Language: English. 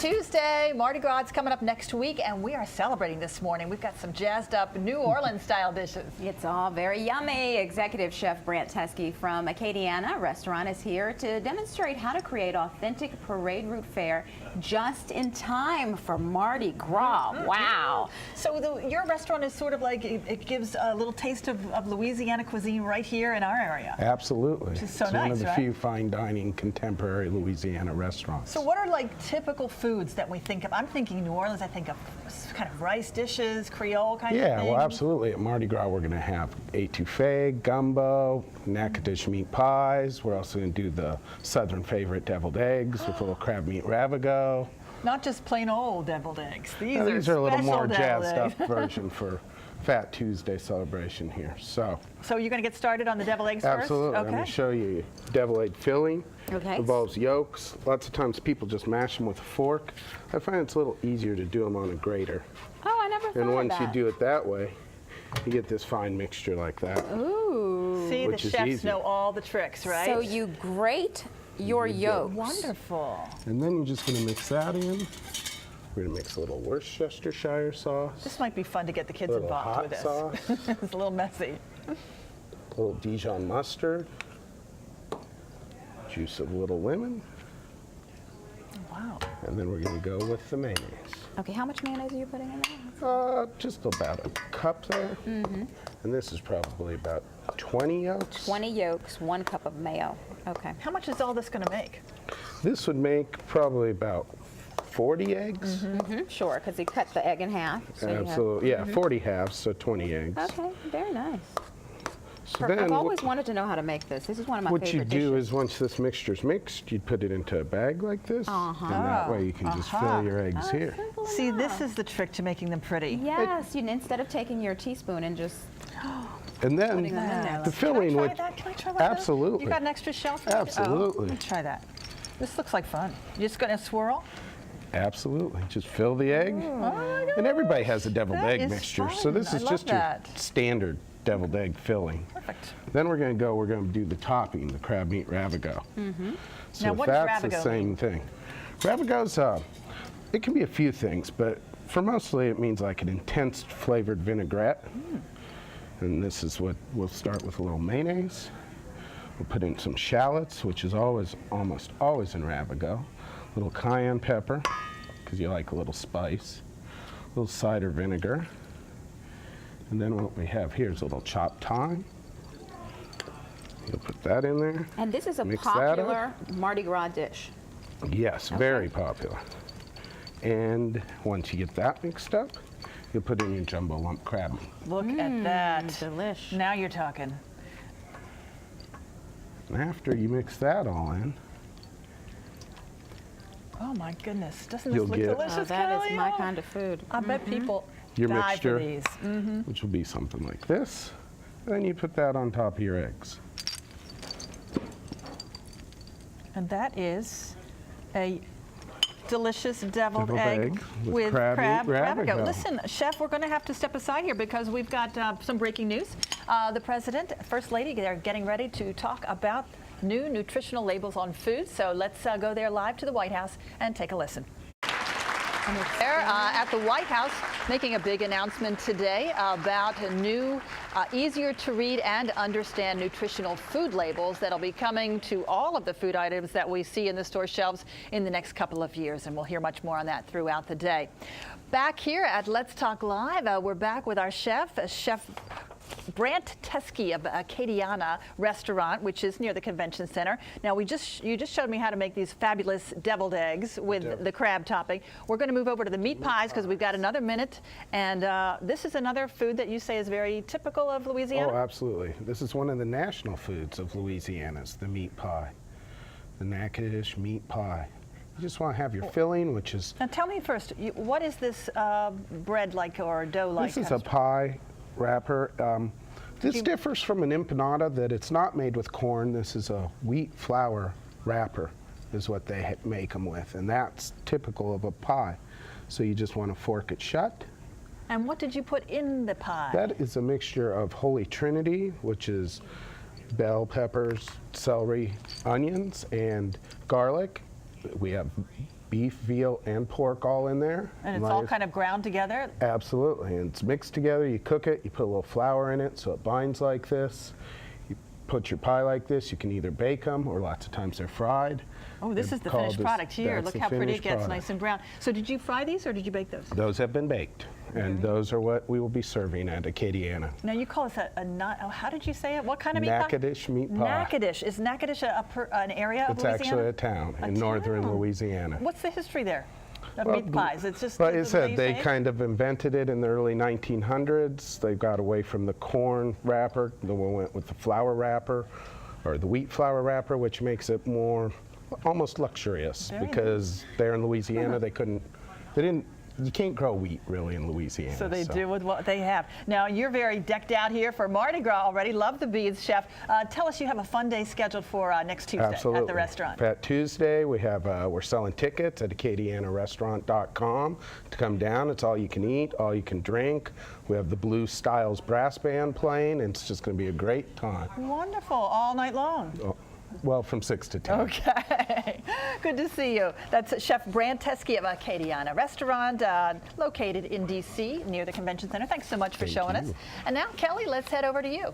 Tuesday. Mardi Gras is coming up next week, and we are celebrating this morning. We've got some jazzed up New Orleans-style dishes. It's all very yummy. Executive Chef Brant Tesky from Acadiana Restaurant is here to demonstrate how to create authentic parade route fare just in time for Mardi Gras. Wow. So your restaurant is sort of like, it gives a little taste of Louisiana cuisine right here in our area. Absolutely. Which is so it's nice, one of the right? few fine dining contemporary Louisiana restaurants. So what are like typical foods that we think of? I'm thinking New Orleans, I think of kind of rice dishes, Creole kind of thing. Yeah, well, absolutely. At Mardi Gras, we're going to have etouffee, gumbo, Natchitoches meat pies. We're also going to do the southern favorite deviled eggs with a little crab meat ravago. Not just plain old deviled eggs. These are a little more jazzed eggs. up version for Fat Tuesday celebration here. So you're going to get started on the deviled eggs first? Absolutely. Okay. I'm going to show you deviled egg filling. Okay. Involves yolks. Lots of times people just mash them with a fork. I find it's a little easier to do them on a grater. Oh, I never thought And of once that. you do it that way, you get this fine mixture like that. Ooh. See, the Which is chefs easy. know all the tricks, right? So you grate your yolks. Wonderful. And then you're just going to mix that in. We're going to mix a little Worcestershire sauce. This might be fun to get the kids A little involved hot with this. sauce. It's a little messy. A little Dijon mustard. Juice of a little lemon. Wow. And then we're going to go with the mayonnaise. Okay, how much mayonnaise are you putting in there? Just about a cup there. And this is probably about 20 yolks. 20 yolks, 1 cup of mayo. Okay. How much is all this going to make? This would make probably about 40 eggs. Sure, because you cut the egg in half. So you have- Absolutely. Yeah, 40 halves, so 20 eggs. Okay, very nice. So I've then always wanted to know how to make this. This is one of my what you favorite do dishes. is once this mixture's mixed, you put it into a bag like this. And that way you can just fill your eggs here. Simple See, enough. this is the trick to making them pretty. Yes, instead of taking your teaspoon and just And then putting them in there. the filling Can I try would that? Can I try one of those? Absolutely. You got an extra shelf? Absolutely. Oh, let me try that. This looks like fun. You're just going to swirl? Absolutely. Just fill the egg. Oh my And everybody has a deviled That egg is mixture. fun. So this I is love just that. your standard deviled egg filling. Perfect. Then we're going to do the topping, the crab meat ravago. So Now, what does that's the ravago same mean? thing. Ravago's, it can be a few things, but for mostly it means like an intense flavored vinaigrette. And this is what we'll start with a little mayonnaise. We'll put in some shallots, which is almost always in ravago. A little cayenne pepper, because you like a little spice. A little cider vinegar. And then what we have here is a little chopped thyme. You'll put that in there. And this is a Mix that up. popular Mardi Gras dish. Yes, very popular. And once you get that mixed up, you'll put in your jumbo lump crab meat. Look at that. Delish. Now you're talking. And after you mix that all in, Oh my goodness. Doesn't this You'll look get- delicious, Oh, that is Kelly? my Oh. kind of food. I bet people your die mixture, for these. which will be something like this. And then you put that on top of your eggs. And that is a delicious deviled Deviled egg egg with with crab crab meat ravago. ravago. Listen, Chef, we're going to have to step aside here because we've got some breaking news. The President, First Lady, they're getting ready to talk about new nutritional labels on food. So let's go there live to the White House and take a listen. And we're there at the White House making a big announcement today about new, easier to read and understand nutritional food labels that'll be coming to all of the food items that we see in the store shelves in the next couple of years. And we'll hear much more on that throughout the day. Back here at Let's Talk Live, we're back with our chef, Chef Brant Tesky of Acadiana Restaurant, which is near the convention center. Now, you just showed me how to make these fabulous deviled eggs with the crab topping. We're going to move over to the meat pies because we've got another minute. And this is another food that you say is very typical of Louisiana? Oh, absolutely. This is one of the national foods of Louisiana's, the meat pie. The Natchitoches meat pie. You just want to have your filling, which is... Now, tell me first, what is this bread like or dough like? This is a pie wrapper. This differs from an empanada that it's not made with corn. This is a wheat flour wrapper is what they make them with, and that's typical of a pie. So you just want to fork it shut. And what did you put in the pie? That is a mixture of Holy Trinity, which is bell peppers, celery, onions, and garlic. We have beef, veal, and pork all in there. And it's all kind of ground together? Absolutely, and it's mixed together. You cook it, you put a little flour in it so it binds like this. You put your pie like this. You can either bake them or lots of times they're fried. Oh, this They're is the called finished product here. that's Look the how pretty it finished gets, product. nice and brown. So did you fry these or did you bake those? Those have been baked, and those are what we will be serving at Acadiana. Now you call this how did you say it? What kind of meat pie? Natchitoches meat pie. Natchitoches. Is Natchitoches an area of It's Louisiana? actually a town in northern town. Louisiana. What's the history there of meat pies? It's just Like I the way said, you they say it? kind of invented it in the early 1900s. They got away from the corn wrapper. Then we went with the flour wrapper, or the wheat flour wrapper, which makes it more almost luxurious. Very Because there in Louisiana, they didn't. You can't grow wheat really in Louisiana. So they do with what they have. Now you're very decked out here for Mardi Gras already. Love the beads, Chef. Tell us you have a fun day scheduled for next Tuesday Absolutely. at the restaurant. That Tuesday, we have we're selling tickets at acadianarestaurant.com to come down. It's all you can eat, all you can drink. We have the Blue Styles Brass Band playing, and it's just going to be a great time. Wonderful, all night long. Well, from 6 to 10. Okay, good to see you. That's Chef Brant Tesky of Acadiana Restaurant, located in D.C. near the Convention Center. Thanks so much for Thank showing us. you. And now, Kelly, let's head over to you.